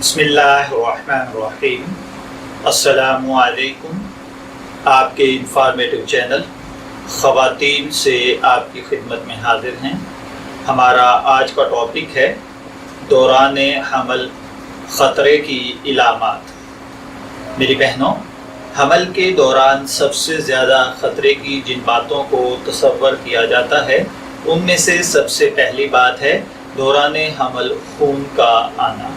بسم اللہ الرحمن الرحیم۔ السلام علیکم۔ آپ کے انفارمیٹو چینل خواتین سے آپ کی خدمت میں حاضر ہیں۔ ہمارا آج کا ٹاپک ہے دوران حمل خطرے کی علامات۔ میری بہنوں، حمل کے دوران سب سے زیادہ خطرے کی جن باتوں کو تصور کیا جاتا ہے ان میں سے سب سے پہلی بات ہے دوران حمل خون کا آنا۔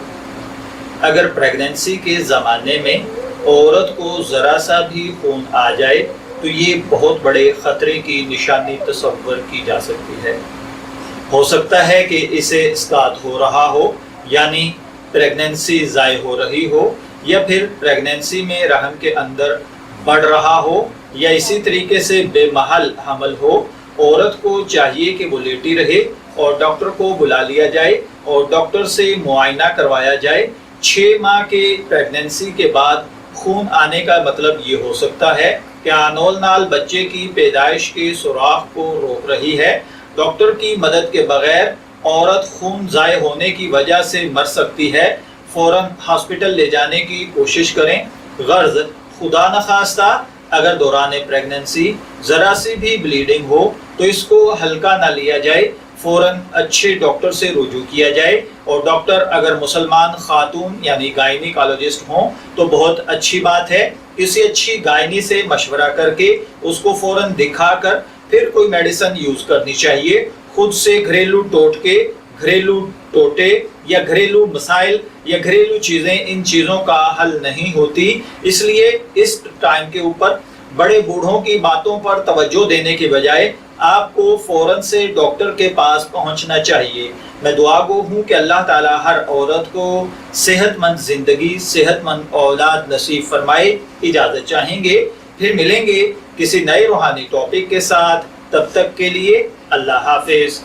اگر پریگننسی کے زمانے میں عورت کو ذرا سا بھی خون آ جائے تو یہ بہت بڑے خطرے کی نشانی تصور کی جا سکتی ہے۔ ہو سکتا ہے کہ اسے اسقاط ہو رہا ہو، یعنی پریگننسی ضائع ہو رہی ہو، یا پھر پریگننسی میں رحم کے اندر بڑھ رہا ہو، یا اسی طریقے سے بے محل حمل ہو۔ عورت کو چاہیے کہ وہ لیٹی رہے اور ڈاکٹر کو بلا لیا جائے اور ڈاکٹر سے معائنہ کروایا جائے۔ 6 ماہ کے پریگننسی کے بعد خون آنے کا مطلب یہ ہو سکتا ہے کہ آنول نال بچے کی پیدائش کے سوراخ کو روک رہی ہے۔ ڈاکٹر کی مدد کے بغیر عورت خون ضائع ہونے کی وجہ سے مر سکتی ہے۔ فوراً ہاسپٹل لے جانے کی کوشش کریں۔ غرض خدا نخواستہ اگر دوران پریگننسی ذرا سی بھی بلیڈنگ ہو تو اس کو ہلکا نہ لیا جائے، فوراً اچھے ڈاکٹر سے رجوع کیا جائے، اور ڈاکٹر اگر مسلمان خاتون یعنی گائنیکالوجسٹ ہوں تو بہت اچھی بات ہے۔ کسی اچھی گائنی سے مشورہ کر کے اس کو فوراً دکھا کر پھر کوئی میڈیسن یوز کرنی چاہیے۔ خود سے گھریلو ٹوٹکے، گھریلو ٹوٹے یا گھریلو مسائل یا گھریلو چیزیں ان چیزوں کا حل نہیں ہوتی، اس لیے اس ٹائم کے اوپر بڑے بوڑھوں کی باتوں پر توجہ دینے کے بجائے آپ کو فوراً سے ڈاکٹر کے پاس پہنچنا چاہیے۔ میں دعا گو ہوں کہ اللہ تعالیٰ ہر عورت کو صحت مند زندگی، صحت مند اولاد نصیب فرمائے۔ اجازت چاہیں گے، پھر ملیں گے کسی نئے روحانی ٹاپک کے ساتھ۔ تب تک کے لیے اللہ حافظ۔